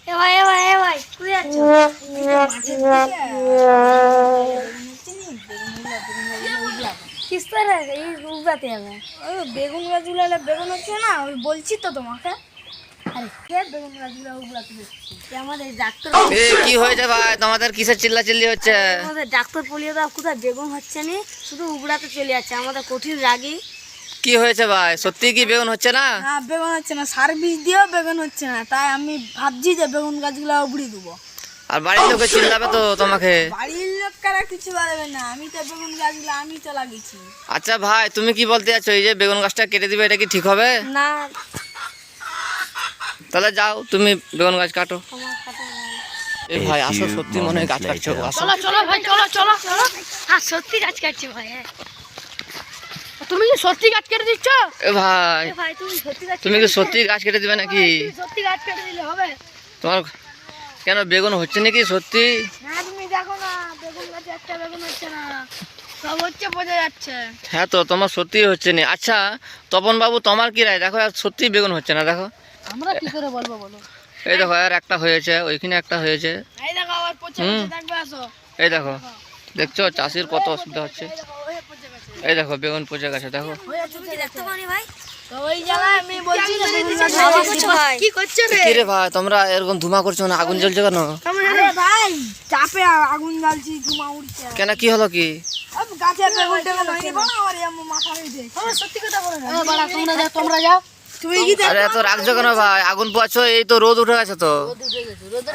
এ ভাই তুই আছো কিস্তারে এই উগাতে হবে বেগুন গাছগুলো বেগুন হচ্ছে না ওই বলছি তো তোমাকে কি হয়েছে ভাই তোমাদের কিসের চিল্লাচিল্লি হচ্ছে? আমাদের ডাক্তার বলিয়ে দাও কোথায় বেগুন হচ্ছে না, শুধু উগড়াতে চলে যাচ্ছে। আমাদের কঠিন রাগি। কি হয়েছে ভাই, সত্যি কি বেগুন হচ্ছে না? না বেগুন হচ্ছে না, সার বীজ দিয়েও বেগুন হচ্ছে না, তাই আমি ভাবছি যে বেগুন গাছগুলো উগড়ি দেবো। আর বাড়ির লোকে চিল্লাবে তো তোমাকে। বাড়ির লোকেরা কিছু বলবে না, আমি তো বেগুন গাছগুলো আমি তো লাগিয়েছি। আচ্ছা ভাই তুমি কি বলতে চাচ্ছ, এই যে বেগুন গাছটা কেটে দিবে এটা কি ঠিক হবে? না তাহলে যাও তুমি বেগুন গাছ কাটো। এই ভাই আসো, সত্যি মনে হয় গাছ কাটছো। চলো চলো ভাই চলো চলো চলো। হ্যাঁ সত্যি গাছ কাটছি ভাই। তুমি কি সত্যি গাছ কেটে দিচ্ছ? এ ভাই ভাই তুমি সত্যি গাছ তুমি কি সত্যি গাছ কেটে দিবে নাকি? সত্যি গাছ কেটে দিলে হবে? তোমার কেন বেগুন হচ্ছে নাকি সত্যি? না তুমি দেখো না, বেগুন গাছে একটা বেগুন হচ্ছে না, সব হচ্ছে বোঝা যাচ্ছে। হ্যাঁ তো তোমার সত্যি হচ্ছে না। আচ্ছা তপন বাবু তোমার কি রায়, দেখো আর সত্যি বেগুন হচ্ছে না। দেখো আমরা কি করে বলবো বলো? এই দেখো আর একটা হয়েছে, ওইখানে একটা হয়েছে। এই দেখো আবার পচে গেছে, দেখবে আসো। এই দেখো দেখছো চাষির কত অসুবিধা হচ্ছে। এই দেখো বেগুন পচে গেছে দেখো। তুমি কি দেখতে পাওনি ভাই? তো ওই জায়গায় আমি বলছি যে বেগুন গাছ কি করছো রে? কি রে ভাই তোমরা এরকম ধুমা করছো না, আগুন জ্বলছে কেন? আরে ভাই চাপে আগুন জ্বালছি, ধোঁয়া উঠছে। কেন কি হলো কি? গাছে বেগুন টেগুন হয়নি বলো, আমার মাথা হয়েছে। সত্যি কথা বলো না। বাড়া তোমরা যাও। তুমি কি আরে এত রাখছো কেন ভাই, আগুন পোয়াচ্ছো, এই তো রোদ উঠে গেছে তো।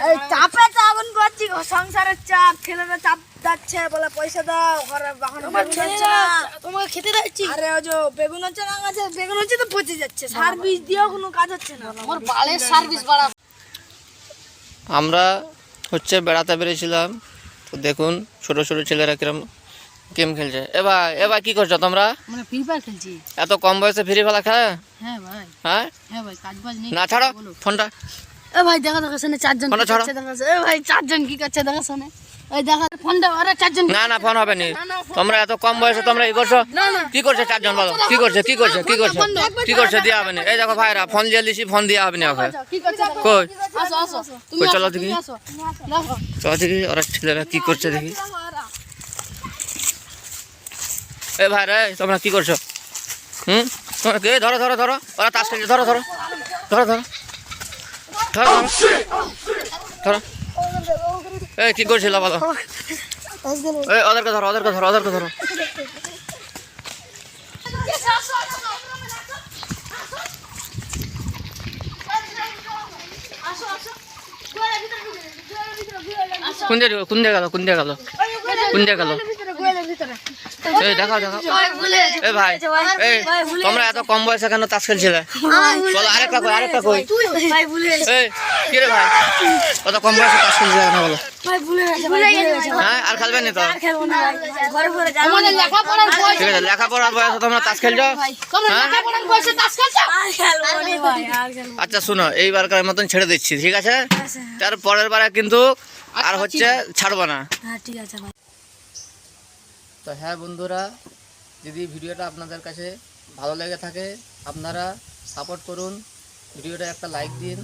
এই চাপে তো আগুন পোয়াচ্ছি, সংসারের চাপ, ছেলেরা চাপ যাচ্ছে বলে পয়সা দাও, ঘরে বাগানে বেগুন হচ্ছে না, তোমাকে খেতে দিচ্ছি। আরে ও যে বেগুন হচ্ছে না, গাছে বেগুন হচ্ছে তো পচে যাচ্ছে, সার বীজ দিয়েও কোনো কাজ হচ্ছে না। আমার বালের সার বীজ বাড়া। আমরা হচ্ছে বেড়াতে বেরিয়েছিলাম, তো দেখুন ছোট ছোট ছেলেরা কিরম গেম খেলছে। এ ভাই কি করছো তোমরা? মানে ফ্রি ফায়ার খেলছি। এত কম বয়সে ফ্রি ফায়ার খেলে? হ্যাঁ ভাই, হ্যাঁ হ্যাঁ ভাই, কাজ বাজ নেই। না ছাড়ো ফোনটা। এ ভাই দেখা দেখা শুনে চারজন ফোনটা ছাড়ো। এ ভাই চারজন কি করছে দেখা শুনে। ওই দেখা ফোনটা, আরে চারজন। না না ফোন হবে নি। তোমরা এত কম বয়সে তোমরা এই করছো? না না কি করছে চারজন বলো, কি করছে কি করছে কি করছে কি করছে? দেওয়া হবে না। এই দেখো ভাইরা ফোন দিয়ে দিছি, ফোন দেওয়া হবে না ওকে। কি করছে? কই আসো আসো তুমি কই চলো দেখি, আসো দেখো। চলো দেখি ওরা ছেলেরা কি করছে দেখি। এ ভাই রে তোমরা কি করছো? তোমরা কে? ধরো ধরো ধরো, ওরা তাস খেলছে, ধরো ধরো ধরো ধরো ধরো ধরো। এই কি করছিল বলো? এই ওদেরকে ধরো ওদেরকে ধরো ওদেরকে ধরো। কোন দিয়ে কোন দিয়ে গেল কোন দিয়ে গেল কোন দিয়ে গেল? এই দেখাও দেখাও। এই ভাই এই তোমরা এত কম বয়সে কেন তাস খেলছিলে? বলো আরেকটা কই আরেকটা কই। এই কি রে ভাই কত কম বয়সে তাস খেলছিলে কেন বলো? হ্যাঁ আর খেলবে না তো? ঠিক আছে লেখাপড়ার বয়সে তোমরা তাস খেলছো? আচ্ছা শুনো এইবারকার মতন ছেড়ে দিচ্ছি, ঠিক আছে? তার পরের বারে কিন্তু আর হচ্ছে ছাড়বো না। ঠিক আছে ভাই। তো হ্যাঁ বন্ধুরা, যদি ভিডিওটা আপনাদের কাছে ভালো লেগে থাকে আপনারা সাপোর্ট করুন, ভিডিওটা একটা লাইক দিন।